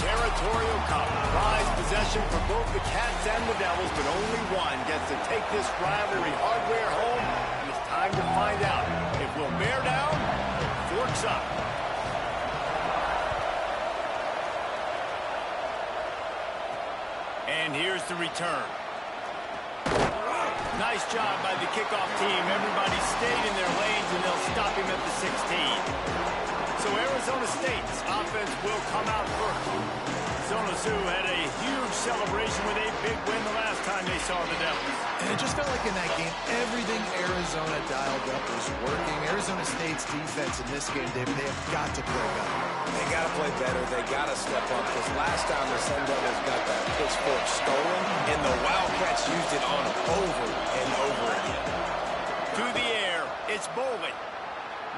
Territorial Cup. Prized possession for both the Cats and the Devils, but only one gets to take this rivalry hardware home. And it's time to find out if we'll bear down or forks up. And here's the return. Nice job by the kickoff team. Everybody stayed in their lanes, and they'll stop him at the 16. So Arizona State's offense will come out first. Zona had a huge celebration with a big win the last time they saw the Devils. And it just felt like in that game, everything Arizona dialed up was working. Arizona State's defense in this game, David, they have got to play better. They got to play better. They got to step up. Because last time the Sun Devils got that pitchfork stolen, and the Wildcats used it on them over and over again. To the air, it's Bowling.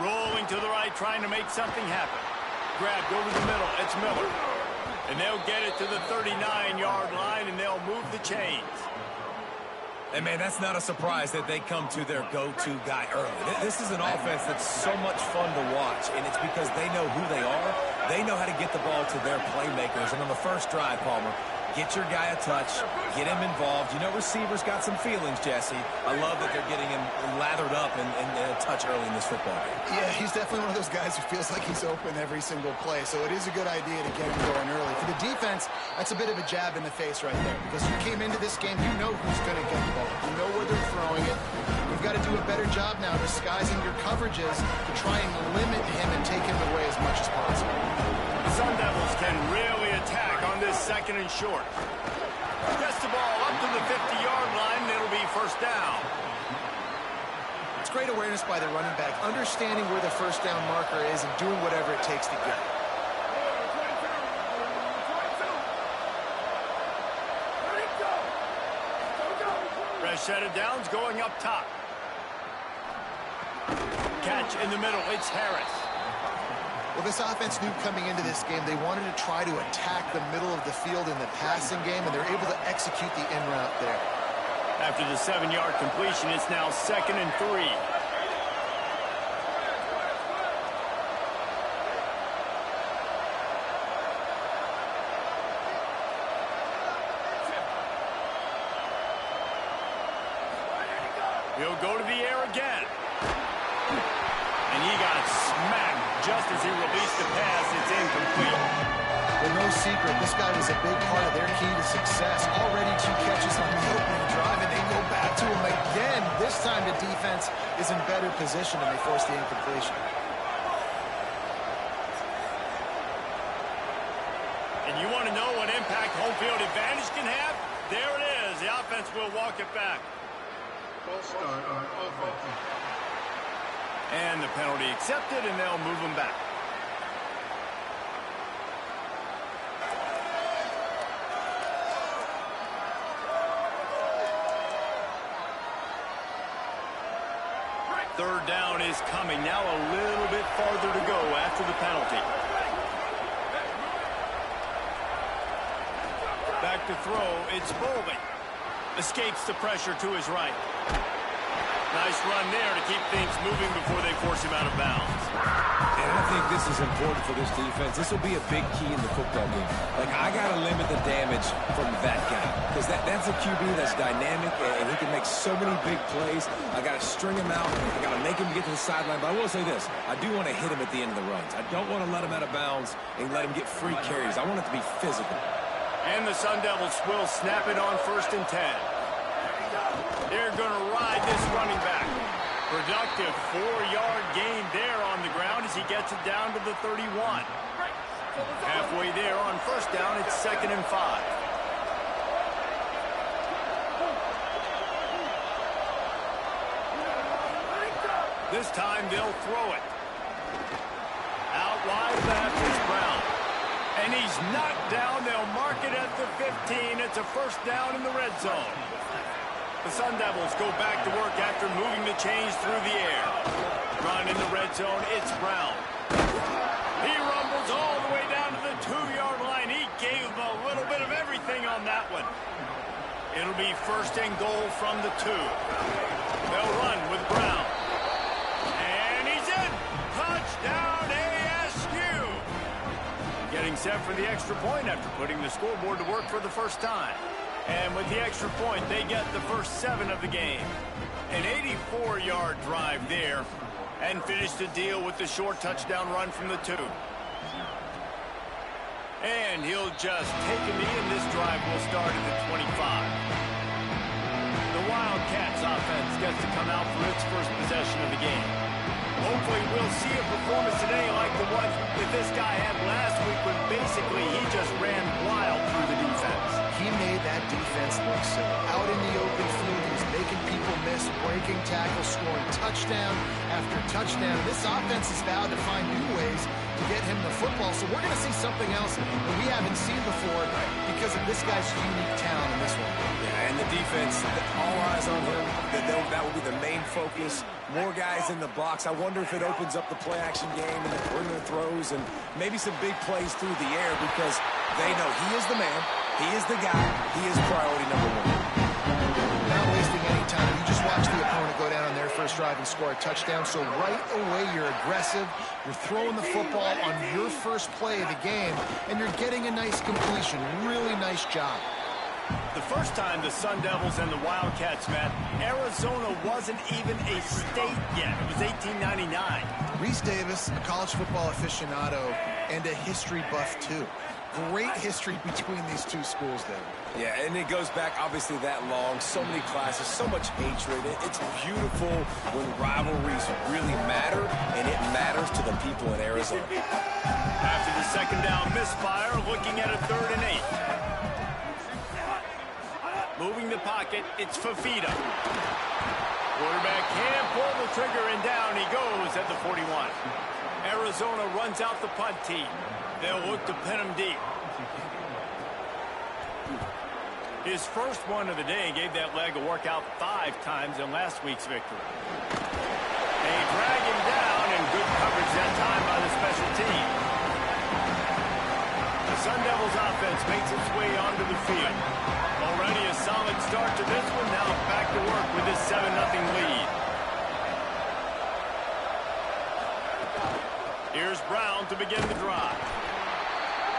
Rolling to the right, trying to make something happen. Grabbed over the middle, it's Miller. And they'll get it to the 39-yard line, and they'll move the chains. And, man, that's not a surprise that they come to their go-to guy early. This is an offense that's so much fun to watch, and it's because they know who they are. They know how to get the ball to their playmakers. And on the first drive, Palmer, get your guy a touch, get him involved. You know receivers got some feelings, Jesse. I love that they're getting him lathered up and a touch early in this football game. Yeah, he's definitely one of those guys who feels like he's open every single play, so it is a good idea to get him going early. For the defense, that's a bit of a jab in the face right there, because you came into this game, you know who's going to get the ball. You know where they're throwing it. You've got to do a better job now disguising your coverages to try and limit him and take him away as much as possible. The Sun Devils can really attack on this second and short. Gets the ball up to the 50-yard line, and it'll be first down. It's great awareness by the running back, understanding where the first down marker is and doing whatever it takes to get it. Set of downs going up top. Catch in the middle, it's Harris. Well, this offense knew coming into this game they wanted to try to attack the middle of the field in the passing game, and they're able to execute the in route there. After the 7-yard completion, it's now 2nd and 3. He'll go to the air again. And he got smacked just as he released the pass. It's incomplete. Well, no secret, this guy was a big part of their key to success. Already 2 catches on the opening drive, and they go back to him again. This time the defense is in better position, and they force the incompletion. And you want to know what impact home field advantage can have? There it is. The offense will walk it back. Start on offense. And the penalty accepted, and they'll move them back. Third down is coming. Now a little bit farther to go after the penalty. Back to throw. It's Bowling. Escapes the pressure to his right. Nice run there to keep things moving before they force him out of bounds. And I think this is important for this defense. This will be a big key in the football game. Like, I got to limit the damage from that guy. Because that's a QB that's dynamic, and he can make so many big plays. I got to string him out. I got to make him get to the sideline. But I will say this. I do want to hit him at the end of the runs. I don't want to let him out of bounds and let him get free carries. I want it to be physical. And the Sun Devils will snap it on 1st and 10. They're going to ride this running back. Productive 4-yard gain there on the ground as he gets it down to the 31. Halfway there on 1st down, it's 2nd and 5. This time they'll throw it. Out wide left is Brown. And he's knocked down. They'll mark it at the 15. It's a 1st down in the red zone. The Sun Devils go back to work after moving the chains through the air. Run in the red zone, it's Brown. He rumbles all the way down to the 2-yard line. He gave them a little bit of everything on that one. It'll be 1st and goal from the 2. They'll run with Brown. And he's in. Touchdown ASU. Getting set for the extra point after putting the scoreboard to work for the first time. And with the extra point, they get the first 7 of the game. An 84-yard drive there, and finished the deal with the short touchdown run from the 2. And he'll just take a knee, and this drive will start at the 25. The Wildcats offense gets to come out for its first possession of the game. Hopefully we'll see a performance today like the one that this guy had last week when basically he just ran wild through the defense. He made that defense look silly. Out in the open field, he was making people miss, breaking tackles, scoring touchdown after touchdown. This offense has vowed to find new ways to get him the football, so we're going to see something else that we haven't seen before because of this guy's unique talent in this one. Yeah, and the defense, all eyes on him. That will be the main focus. More guys in the box. I wonder if it opens up the play-action game and the perimeter throws and maybe some big plays through the air because they know he is the man, he is the guy, he is priority number 1. Not wasting any time. You just watch the opponent go down on their first drive and score a touchdown. So right away, you're aggressive. You're throwing the football on your first play of the game, and you're getting a nice completion. Really nice job. The first time the Sun Devils and the Wildcats met, Arizona wasn't even a state yet. It was 1899. Reese Davis, a college football aficionado, and a history buff, too. Great history between these two schools, David. Yeah, and it goes back obviously that long. So many classes, so much hatred. It's beautiful when rivalries really matter, and it matters to the people in Arizona. After the second down misfire, looking at a 3rd and 8. Moving the pocket, it's Fafita. Quarterback can't pull the trigger, and down he goes at the 41. Arizona runs out the punt team. They'll look to pin him deep. His first one of the day gave that leg a workout 5 times in last week's victory. They drag him down, and good coverage that time by the special team. The Sun Devils offense makes its way onto the field. Already a solid start to this one. Now back to work with this 7-0 lead. Here's Brown to begin the drive.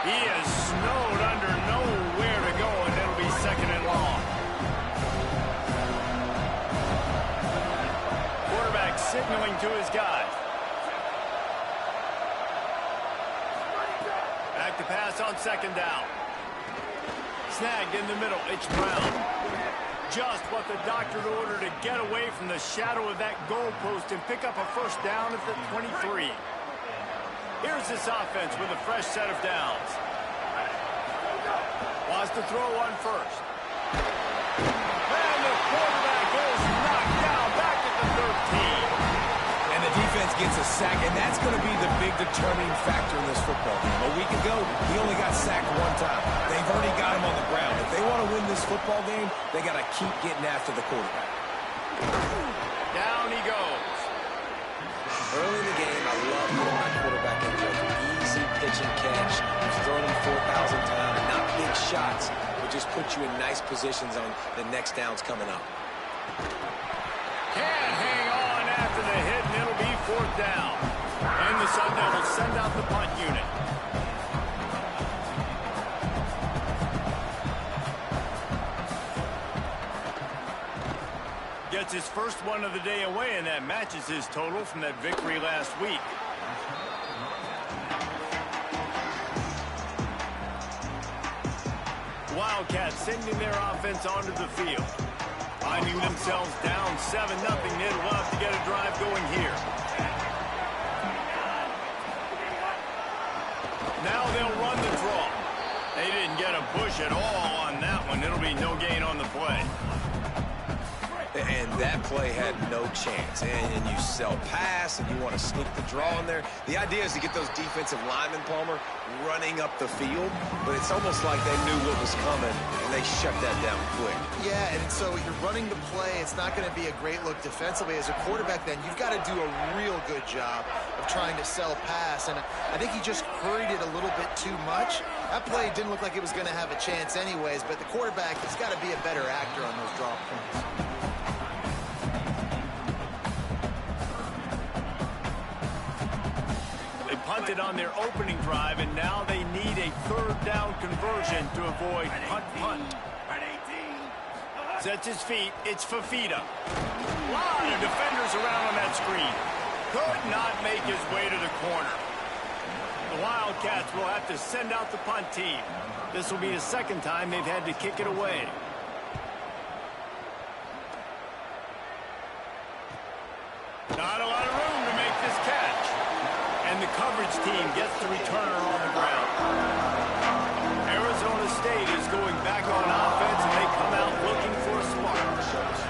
He is snowed under, nowhere to go, and it'll be 2nd and long. Quarterback signaling to his guy. Back to pass on 2nd down. Snagged in the middle, it's Brown. Just what the doctor ordered to get away from the shadow of that goalpost and pick up a first down at the 23. Here's this offense with a fresh set of downs. Wants to throw on first. And the quarterback is knocked down back at the 13. And the defense gets a sack, and that's going to be the big determining factor in this football game. A week ago, he only got sacked 1 time. They've already got him on the ground. If they want to win this football game, they got to keep getting after the quarterback. Down he goes. Early in the game, I love getting my quarterback in there. Easy pitch and catch. He's thrown him 4,000 times. Not big shots, but just put you in nice positions on the next downs coming up. Can't hang on after the hit, and it'll be 4th down. And the Sun Devils send out the punt unit. Gets his first one of the day away, and that matches his total from that victory last week. Wildcats sending their offense onto the field. Finding themselves down 7-0, they'd love to get a drive going here. Now they'll run the draw. They didn't get a push at all on that one. It'll be no gain on the play. And that play had no chance. And you sell pass, and you want to sneak the draw in there. The idea is to get those defensive linemen, Palmer, running up the field. But it's almost like they knew what was coming, and they shut that down quick. Yeah, and so you're running the play. It's not going to be a great look defensively. As a quarterback, then, you've got to do a real good job of trying to sell pass. And I think he just hurried it a little bit too much. That play didn't look like it was going to have a chance anyways, but the quarterback has got to be a better actor on those draw points. punted on their opening drive, and now they need a third down conversion to avoid punt. Sets his feet. It's Fafita. A lot of defenders around on that screen. Could not make his way to the corner. The Wildcats will have to send out the punt team. This will be the second time they've had to kick it away. Not a lot of room to make this catch. And the coverage team gets the returner on the ground. Arizona State is going back on offense, and they come out looking for a spark.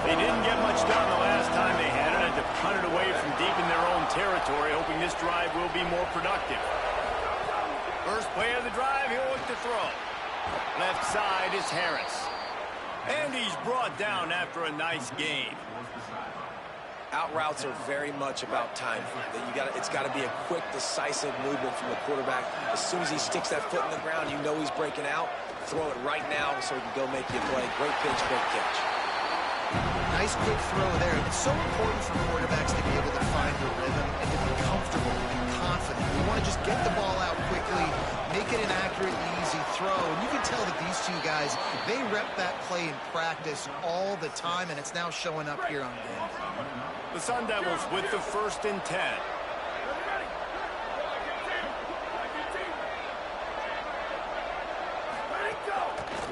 They didn't get much done the last time they had it. Had to punt it away from deep in their own territory, hoping this drive will be more productive. First play of the drive, he'll look to throw. Left side is Harris. And he's brought down after a nice gain. Out routes are very much about timing. It's got to be a quick, decisive movement from the quarterback. As soon as he sticks that foot in the ground, you know he's breaking out. Throw it right now so he can go make you a play. Great pitch, great catch. Nice quick throw there. It's so important for quarterbacks to be able to find the rhythm and to be comfortable and confident. We want to just get the ball out quickly, make it an accurate, easy throw. And you can tell that these two guys, they rep that play in practice all the time, and it's now showing up here on game. The Sun Devils with the 1st and 10.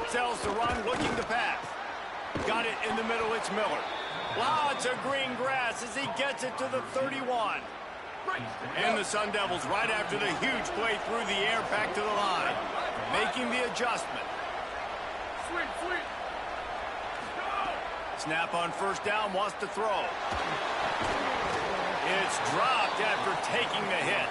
Sells the run, looking to pass. Got it in the middle, it's Miller. Lots of green grass as he gets it to the 31. And the Sun Devils right after the huge play through the air back to the line. Making the adjustment. Snap on first down, wants to throw. It's dropped after taking the hit.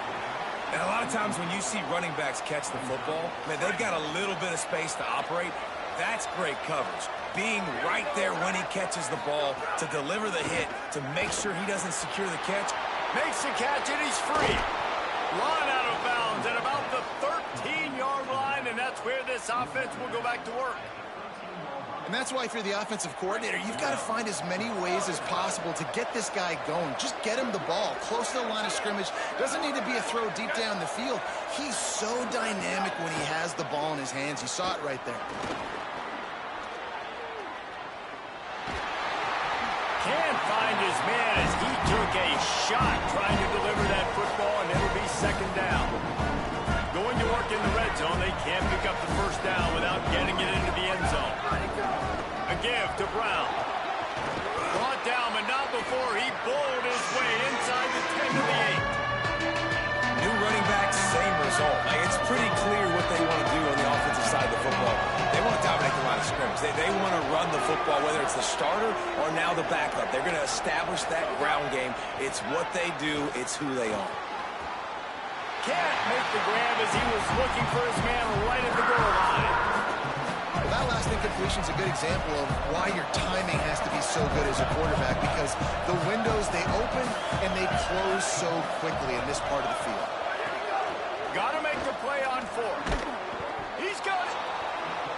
And a lot of times when you see running backs catch the football, man, they've got a little bit of space to operate. That's great coverage. Being right there when he catches the ball to deliver the hit, to make sure he doesn't secure the catch. Makes the catch and he's free. Run out of bounds at about the 13-yard line, and that's where this offense will go back to work. And that's why if you're the offensive coordinator, you've got to find as many ways as possible to get this guy going. Just get him the ball close to the line of scrimmage. Doesn't need to be a throw deep down the field. He's so dynamic when he has the ball in his hands. You saw it right there. Can't find his man as he took a shot trying to deliver that football, and it'll be 2nd down. Going to work in the red zone, they can't pick up the first down without getting it into the end zone. A give to Brown. Brought down, but not before he bowled his way inside the 10 to the 8. New running back, same result. It's pretty clear what they want to do on the offensive side of the football. They want to dominate the line of scrimmage. They want to run the football, whether it's the starter or now the backup. They're going to establish that ground game. It's what they do. It's who they are. Can't make the grab as he was looking for his man right at the goal line. Well, that last incompletion is a good example of why your timing has to be so good as a quarterback, because the windows, they open and they close so quickly in this part of the field. Got to make the play on 4th. He's got it.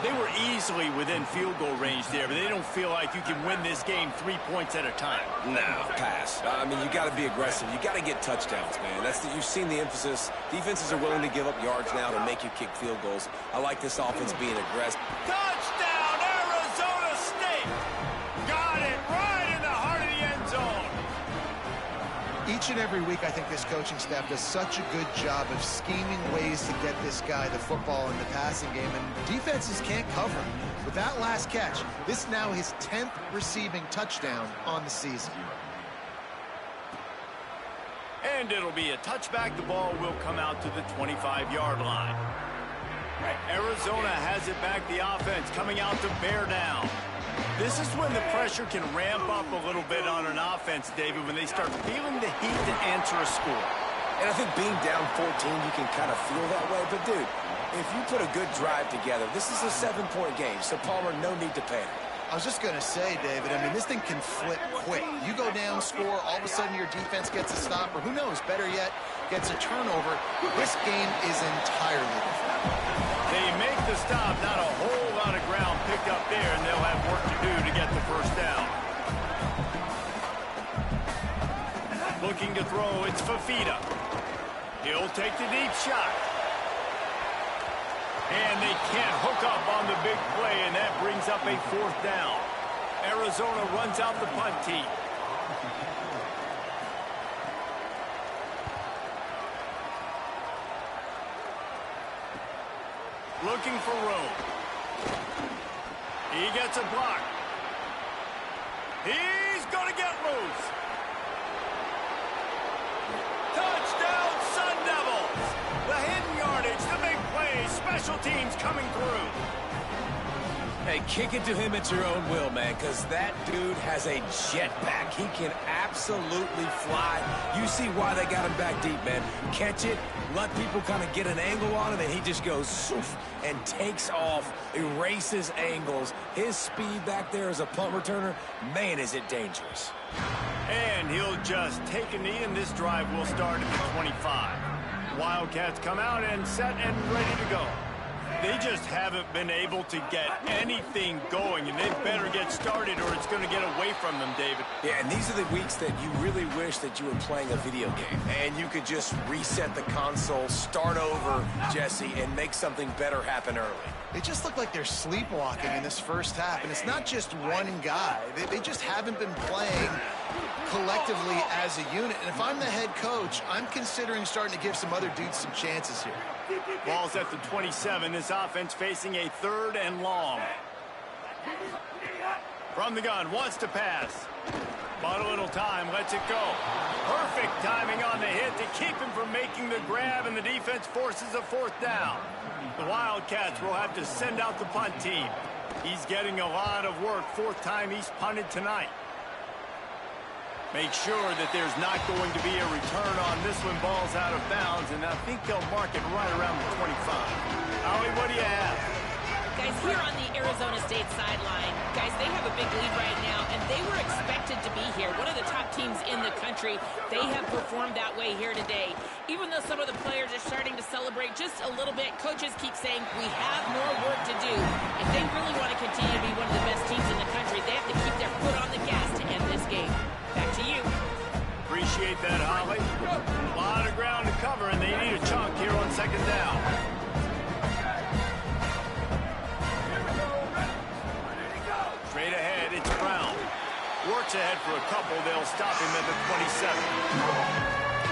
They were easily within field goal range there, but they don't feel like you can win this game 3 points at a time. No, pass. I mean, you got to be aggressive. You got to get touchdowns, man. You've seen the emphasis. Defenses are willing to give up yards now to make you kick field goals. I like this offense being aggressive. Touchdown, Arizona State! Got it right in the heart of the end zone. Each and every week, I think this coaching staff does such a good job of scheming ways to get this guy the football in the passing game, and defenses can't cover him. With that last catch, this is now his 10th receiving touchdown on the season. And it'll be a touchback. The ball will come out to the 25-yard line. Arizona has it back, the offense coming out to bear down. This is when the pressure can ramp up a little bit on an offense, David, when they start feeling the heat to answer a score. And I think being down 14, you can kind of feel that way. But, dude, if you put a good drive together, this is a 7-point game. So, Palmer, no need to panic. I was just going to say, David, I mean, this thing can flip quick. You go down, score, all of a sudden your defense gets a stop, or who knows, better yet, gets a turnover. This game is entirely different. They make the stop, not a whole lot of ground picked up there, and they'll have work to do to get the first down. Looking to throw, it's Fafita. He'll take the deep shot. And they can't hook up on the big play, and that brings up a 4th down. Arizona runs out the punt team. Looking for room. He gets a block. He's going to get loose. Touchdown, Sun Devils. The hidden yardage, the big play, special teams coming through. Hey, kick it to him at your own will, man, because that dude has a jetpack. He can absolutely fly. You see why they got him back deep, man. Catch it, let people kind of get an angle on him, and he just goes soof and takes off, erases angles. His speed back there as a punt returner, man, is it dangerous. And he'll just take a knee, and this drive will start at the 25. Wildcats come out and set and ready to go. They just haven't been able to get anything going, and they better get started or it's going to get away from them, David. Yeah, and these are the weeks that you really wish that you were playing a video game, and you could just reset the console, start over, Jesse, and make something better happen early. They just look like they're sleepwalking in this first half, and it's not just one guy. They just haven't been playing collectively as a unit. And if I'm the head coach, I'm considering starting to give some other dudes some chances here. Ball's at the 27. This offense facing a 3rd and long. From the gun, wants to pass. Bought a little time, lets it go. Perfect timing on the hit to keep him from making the grab, and the defense forces a 4th down. The Wildcats will have to send out the punt team. He's getting a lot of work. 4th time he's punted tonight. Make sure that there's not going to be a return on this one. Ball's out of bounds, and I think they'll mark it right around the 25. Howie, what do you have? Guys, here on the Arizona State sideline, guys, they have a big lead right now, and they were expected to be here. One of the top teams in the country. They have performed that way here today. Even though some of the players are starting to celebrate just a little bit, coaches keep saying, we have more work to do. If they really want to continue to be one of the best teams in the country, they have to keep their foot on the gas to end this game. Back to you. Appreciate that, Holly. A lot of ground to cover, and they need a chunk here on 2nd down. Straight ahead, it's Brown. Works ahead for a couple. They'll stop him at the 27.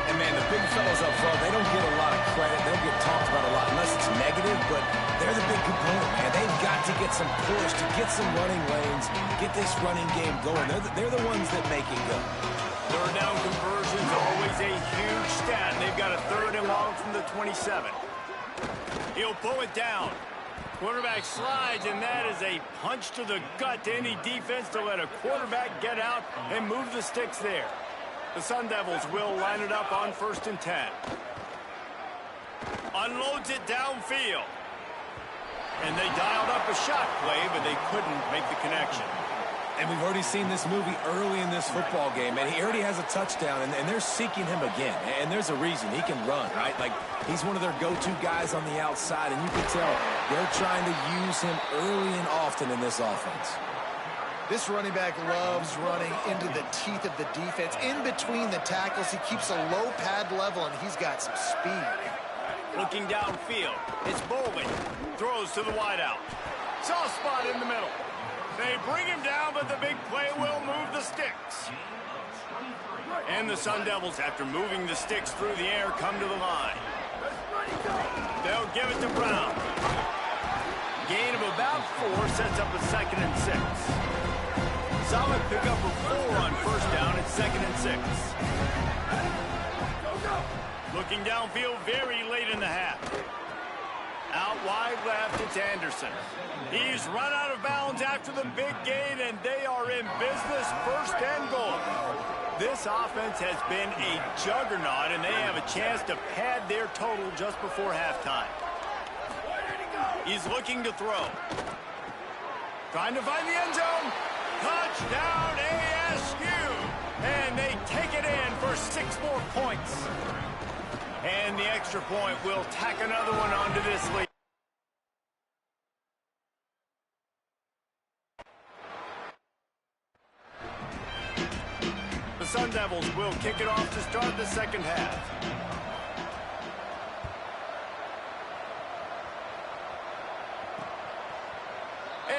And, man, the big fellows up front, they don't get a lot of credit. They don't get talked about a lot unless it's negative, but they're the big component, man. They've got to get some push, to get some running lanes, get this running game going. They're the ones that make it go. 3rd down conversion's always a huge stat. They've got a 3rd and long from the 27. He'll pull it down. Quarterback slides, and that is a punch to the gut to any defense to let a quarterback get out and move the sticks there. The Sun Devils will line it up on 1st and 10. Unloads it downfield. And they dialed up a shot play, but they couldn't make the connection. And we've already seen this movie early in this football game, and he already has a touchdown, and they're seeking him again. And there's a reason. He can run, right? Like, he's one of their go-to guys on the outside, and you can tell they're trying to use him early and often in this offense. This running back loves running into the teeth of the defense. In between the tackles, he keeps a low pad level, and he's got some speed. Looking downfield, it's Bowling. Throws to the wideout. Soft spot in the middle. They bring him down, but the big play will move the sticks. And the Sun Devils, after moving the sticks through the air, come to the line. They'll give it to Brown. Gain of about 4 sets up a 2nd and 6. Solid pickup of 4 on 1st down. It's 2nd and 6. Looking downfield very late in the half. Out wide left, it's Anderson. He's run out of bounds after the big gain, and they are in business, 1st and goal. This offense has been a juggernaut, and they have a chance to pad their total just before halftime. He's looking to throw. Trying to find the end zone. Touchdown, ASU! And they take it in for 6 more points. And the extra point will tack another one onto this lead. The Sun Devils will kick it off to start the 2nd half.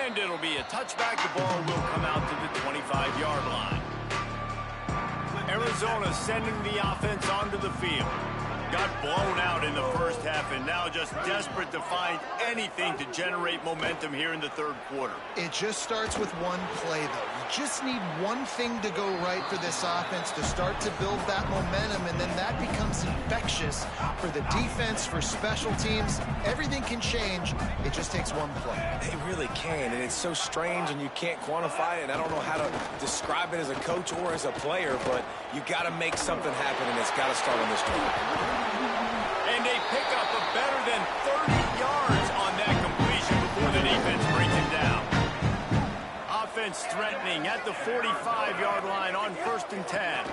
And it'll be a touchback. The ball will come out to the 25-yard line. Arizona sending the offense onto the field. Got blown out in the first half and now just desperate to find anything to generate momentum here in the third quarter. It just starts with one play, though. You just need one thing to go right for this offense to start to build that momentum, and then that becomes infectious for the defense, for special teams. Everything can change. It just takes one play. It really can, and it's so strange, and you can't quantify it, and I don't know how to describe it as a coach or as a player, but you got to make something happen, and it's got to start on this drive. And they pick up a better than 30 yards on that completion before the defense brings him down. Offense threatening at the 45-yard line on 1st and 10.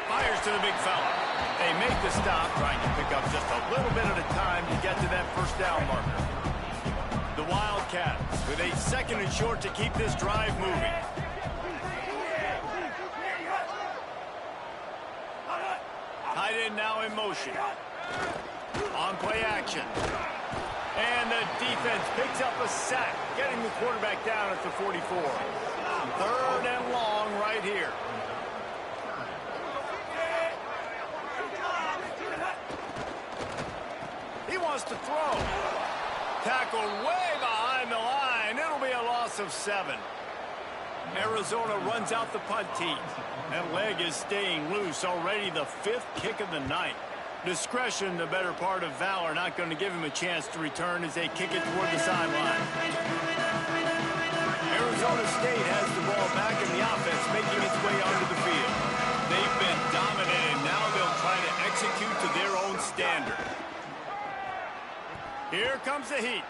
Fires to the big fella. They make the stop, trying to pick up just a little bit at a time to get to that first down marker. The Wildcats with a 2nd and short to keep this drive moving. Tight end now in motion. On play action. And the defense picks up a sack, getting the quarterback down at the 44. 3rd and long right here. He wants to throw. Tackled way behind the line. It'll be a loss of 7. Arizona runs out the punt team. That leg is staying loose. Already the 5th kick of the night. Discretion, the better part of valor, not going to give him a chance to return as they kick it toward the sideline. Arizona State has the ball back in the offense, making its way onto the field. They've been dominated. Now they'll try to execute to their own standard. Here comes the heat.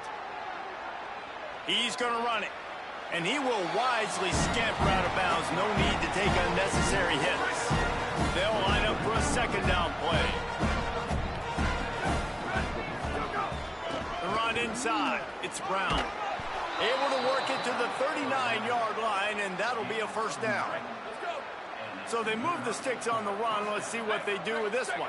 He's going to run it. And he will wisely scamper out of bounds. No need to take unnecessary hits. They'll line up for a 2nd down play. The run inside. It's Brown. Able to work it to the 39-yard line, and that'll be a 1st down. So they move the sticks on the run. Let's see what they do with this one.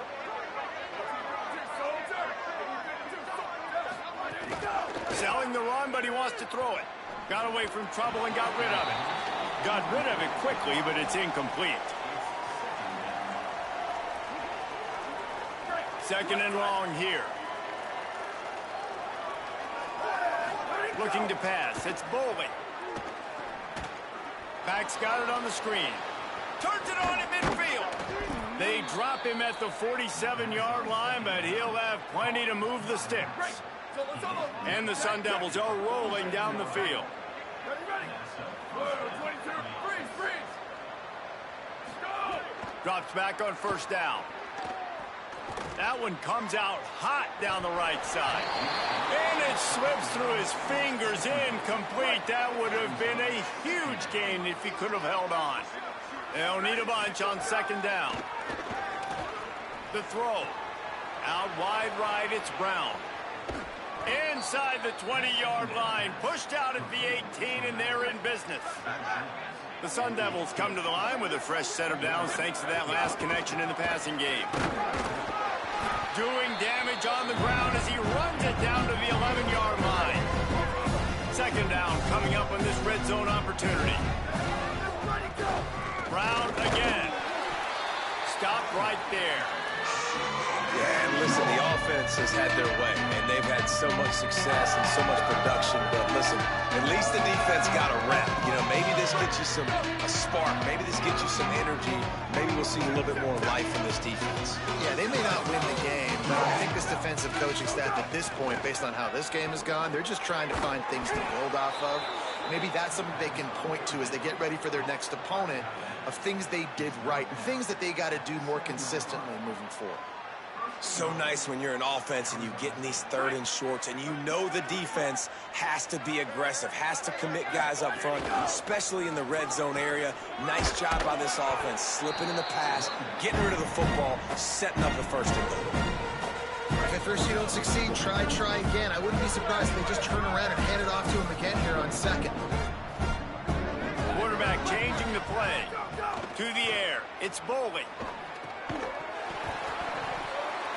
Selling the run, but he wants to throw it. Got away from trouble and got rid of it. Got rid of it quickly, but it's incomplete. 2nd and long here. Looking to pass. It's Bowling. Pack's got it on the screen. Turns it on at midfield. They drop him at the 47-yard line, but he'll have plenty to move the sticks. And the Sun Devils are rolling down the field. Drops back on 1st down. That one comes out hot down the right side. And it slips through his fingers, incomplete. That would have been a huge gain if he could have held on. They'll need a bunch on 2nd down. The throw. Out wide right, it's Brown. Inside the 20-yard line, pushed out at the 18, and they're in business. The Sun Devils come to the line with a fresh set of downs thanks to that last connection in the passing game. Doing damage on the ground as he runs it down to the 11-yard line. 2nd down coming up on this red zone opportunity. Brown again. Stopped right there. Yeah, and listen, the offense has had their way, and they've had so much success and so much production. But listen, at least the defense got a rep. You know, maybe this gets you a spark. Maybe this gets you some energy. Maybe we'll see a little bit more life in this defense. Yeah, they may not win the game, but I think this defensive coaching staff at this point, based on how this game has gone, they're just trying to find things to build off of. Maybe that's something they can point to as they get ready for their next opponent, of things they did right and things that they got to do more consistently moving forward. So nice when you're an offense and you get in these 3rd and shorts and you know the defense has to be aggressive, has to commit guys up front, especially in the red zone area. Nice job by this offense, slipping in the pass, getting rid of the football, setting up the 1st and goal. If at first you don't succeed, try again. I wouldn't be surprised if they just turn around and hand it off to him again here on 2nd. Quarterback changing the play. To the air. It's Bowling.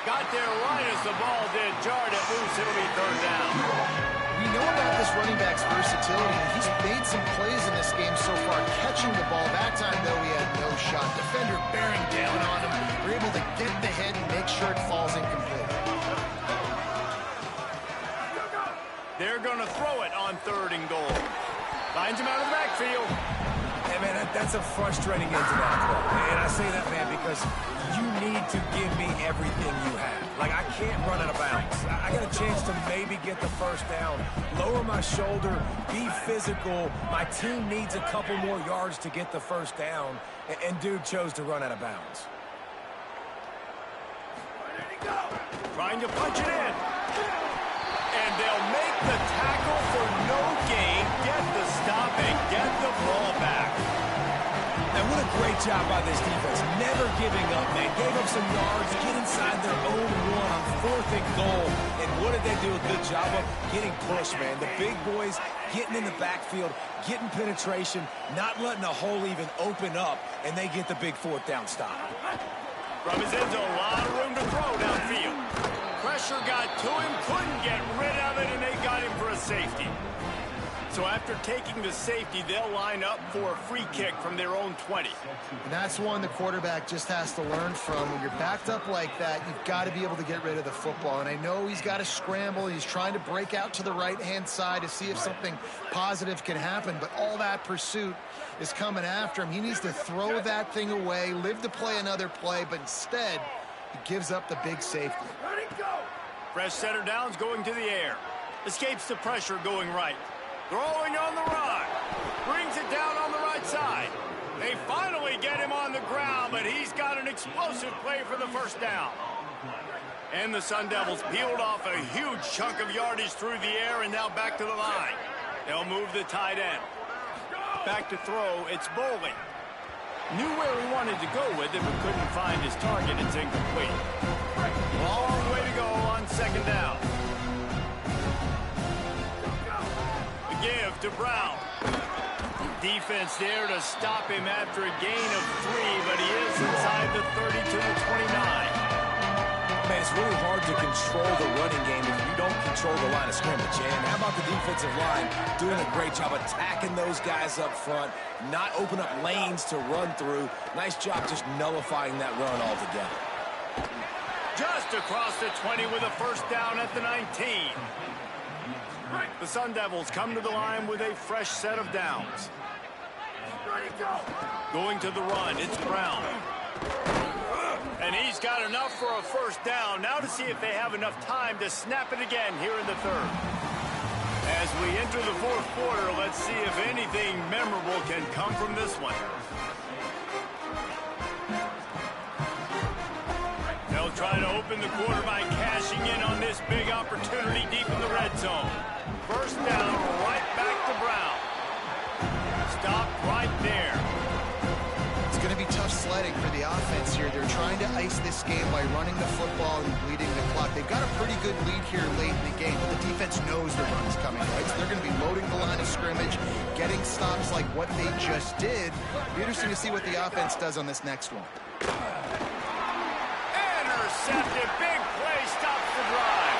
Got there right as the ball did. Jarred it loose. It'll be 3rd down. We know about this running back facility. He's made some plays in this game so far, catching the ball. That time, though, he had no shot. Defender bearing down on him. We're able to get the hit and make sure it falls incomplete. They're going to throw it on 3rd and goal. Finds him out of the backfield. Hey, man, that's a frustrating end to that play. And I say that, man, because you need to give me everything you have. Like, I can't run out of bounds. I got a chance to maybe get the first down, lower my shoulder, be physical. My team needs a couple more yards to get the first down, and dude chose to run out of bounds. Trying to punch it in. And they'll make the tackle for no gain, get the stop, and get the ball back. And what a great job by this defense. Never giving up, man. Gave up some yards, get inside their own 1 on 4th and goal. And what did they do a good job of? Getting pushed, man. The big boys getting in the backfield, getting penetration, not letting a hole even open up, and they get the big 4th down stop. From his end zone, a lot of room to throw downfield. Pressure got to him, couldn't get rid of it, and they got him for a safety. So after taking the safety, they'll line up for a free kick from their own 20. And that's one the quarterback just has to learn from. When you're backed up like that, you've got to be able to get rid of the football. And I know he's got to scramble. He's trying to break out to the right-hand side to see if something positive can happen. But all that pursuit is coming after him. He needs to throw that thing away, live to play another play, but instead, he gives up the big safety. Fresh center downs going to the air. Escapes the pressure going right. Throwing on the run. Brings it down on the right side. They finally get him on the ground, but he's got an explosive play for the first down. And the Sun Devils peeled off a huge chunk of yardage through the air and now back to the line. They'll move the tight end. Back to throw, it's Bowling. Knew where he wanted to go with it, but couldn't find his target. It's incomplete. Long way to go on 2nd down. The give to Brown. Defense there to stop him after a gain of 3, but he is inside the 30 to the 29. Man, it's really hard to control the running game if you don't control the line of scrimmage. And how about the defensive line doing a great job attacking those guys up front, not open up lanes to run through. Nice job just nullifying that run altogether. Just across the 20 with a first down at the 19. The Sun Devils come to the line with a fresh set of downs. Going to the run, it's Brown. And he's got enough for a first down. Now to see if they have enough time to snap it again here in the 3rd. As we enter the 4th quarter, let's see if anything memorable can come from this one. They'll try to open the quarter by cashing in on this big opportunity deep in the red zone. First down, right back to Brown. Stop right there. It's going to be tough sledding for the offense here. They're trying to ice this game by running the football and bleeding the clock. They've got a pretty good lead here late in the game, but the defense knows the run's coming, right? So they're going to be loading the line of scrimmage, getting stops like what they just did. It'll be interesting to see what the offense does on this next one. Intercepted, big play, stops the drive.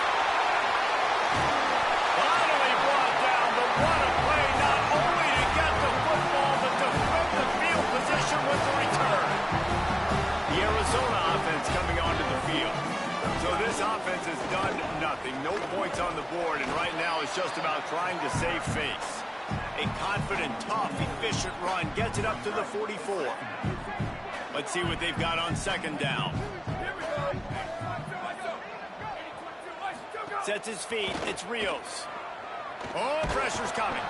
Finally brought down, but what a play, not only to get the football, but to flip the field position with the return. The Arizona offense coming onto the field. So this offense has done nothing. No points on the board, and right now it's just about trying to save face. A confident, tough, efficient run gets it up to the 44. Let's see what they've got on 2nd down. Sets his feet, it's Rios. Oh, pressure's coming.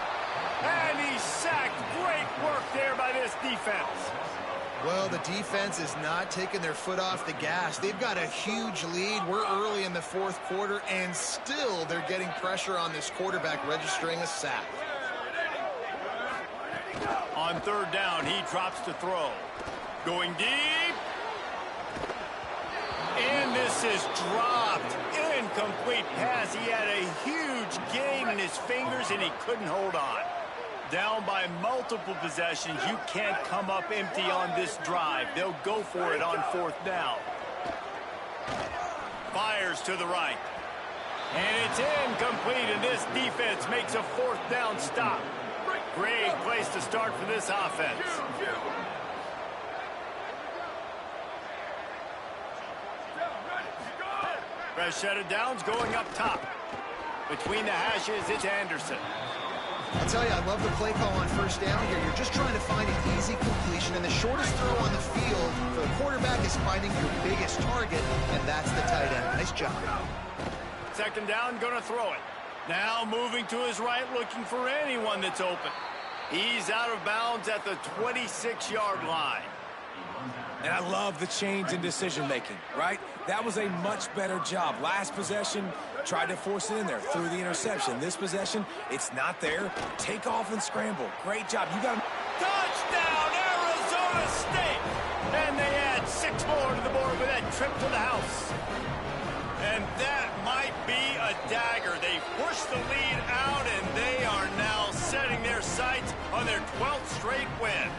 And he's sacked. Great work there by this defense. Well, the defense is not taking their foot off the gas. They've got a huge lead. We're early in the 4th quarter, and still they're getting pressure on this quarterback, registering a sack. On 3rd down, he drops to throw. Going deep. And this is dropped. Incomplete pass. He had a huge gain in his fingers, and he couldn't hold on. Down by multiple possessions. You can't come up empty on this drive. They'll go for it on 4th down. Fires to the right. And it's incomplete, and this defense defense makes a fourth down stop. Great place to start for this offense. Fresh set of downs going up top. Between the hashes, it's Anderson. I'll tell you, I love the play call on first down here. You're just trying to find an easy completion, and the shortest throw on the field for the quarterback is finding your biggest target, and that's the tight end. Nice job. Second down, going to throw it. Now moving to his right, looking for anyone that's open. He's out of bounds at the 26-yard line. And I love the change in decision-making, right? That was a much better job. Last possession, tried to force it in there, threw the interception. This possession, it's not there. Take off and scramble. Great job. You got him. Touchdown, Arizona State! And they add 6 more to the board with that trip to the house. And that might be a dagger. They pushed the lead out, and they are now setting their sights on their 12th straight win.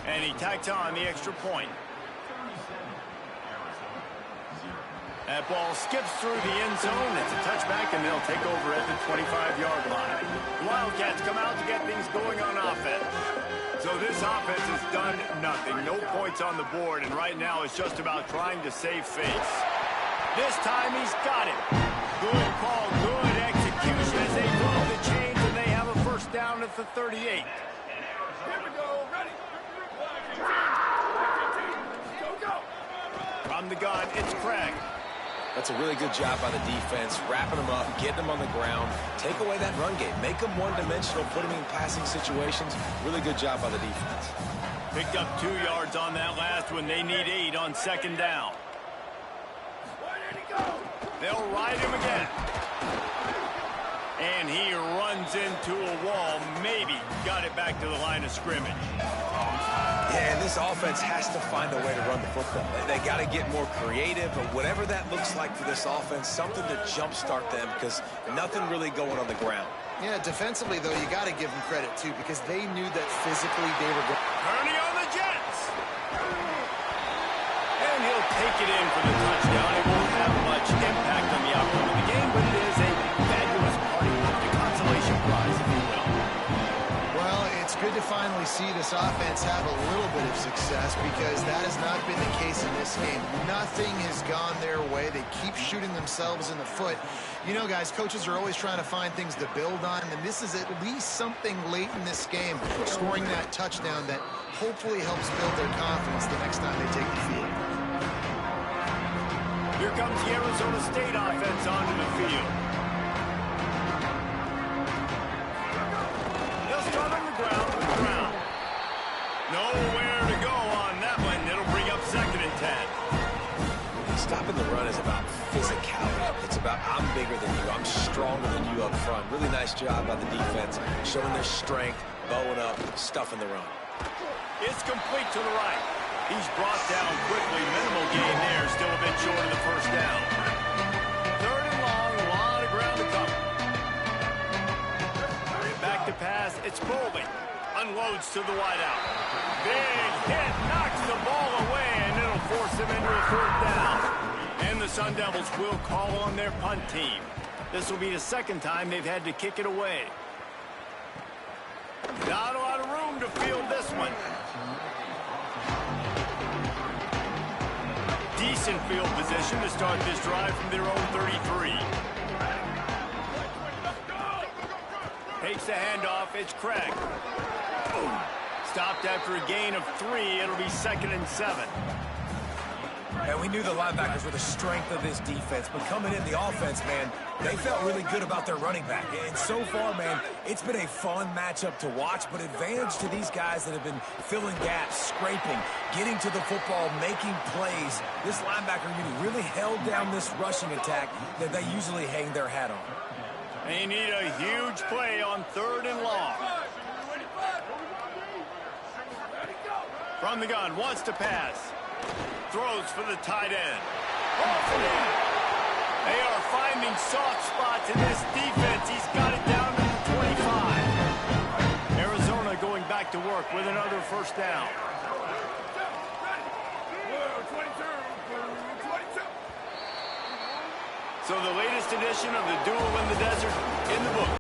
And he tacked on the extra point. That ball skips through the end zone. It's a touchback, and they'll take over at the 25-yard line. Wildcats come out to get things going on offense. So this offense has done nothing. No points on the board, and right now it's just about trying to save face. This time he's got it. Good call, good execution as they throw the chains, and they have a first down at the 38. Here we go. Ready. Go. From the gun, it's Craig. That's a really good job by the defense, wrapping them up, getting them on the ground, take away that run game, make them one-dimensional, put them in passing situations. Really good job by the defense. Picked up 2 yards on that last one. They need 8 on second down. They'll ride him again. And he runs into a wall. Maybe got it back to the line of scrimmage. Yeah, and this offense has to find a way to run the football. They got to get more creative, or whatever that looks like for this offense, something to jumpstart them, because nothing really going on the ground. Yeah, defensively, though, you got to give them credit, too, because they knew that physically they were going. Turning on the Jets. And he'll take it in for the touchdown. It won't have much impact on the outcome of the game, but it is a fabulous party with the consolation prize, if you will. Well, it's good to finally see this offense have a little bit of success, because that has not been the case in this game. Nothing has gone their way. They keep shooting themselves in the foot. You know, guys, coaches are always trying to find things to build on, and this is at least something late in this game, scoring that touchdown that hopefully helps build their confidence the next time they take the field. Here comes the Arizona State offense onto the field. They'll start on the ground with Brown. Nowhere to go on that one. It'll bring up 2nd and 10. Stopping the run is about physicality. It's about I'm bigger than you, I'm stronger than you up front. Really nice job by the defense, showing their strength, bowing up, stuffing the run. It's complete to the right. He's brought down quickly. Minimal gain there. Still a bit short of the first down. 3rd and long. A lot of ground to cover. Back to pass. It's Boldy. Unloads to the wideout. Big hit. Knocks the ball away, and it'll force him into a 4th down. And the Sun Devils will call on their punt team. This will be the 2nd time they've had to kick it away. Not a lot of room to field this one. Decent field position to start this drive from their own 33. Takes the handoff. It's Craig. Stopped after a gain of 3. It'll be 2nd and 7. And we knew the linebackers were the strength of this defense, but coming in the offense, man, they felt really good about their running back. And so far, man, it's been a fun matchup to watch, but advantage to these guys that have been filling gaps, scraping, getting to the football, making plays. This linebacker unit really held down this rushing attack that they usually hang their hat on. They need a huge play on 3rd and long. From the gun, wants to pass. Throws for the tight end. Off and in. They are finding soft spots in this defense. He's got it down to the 25. Arizona going back to work with another first down. So the latest edition of the Duel in the Desert in the book.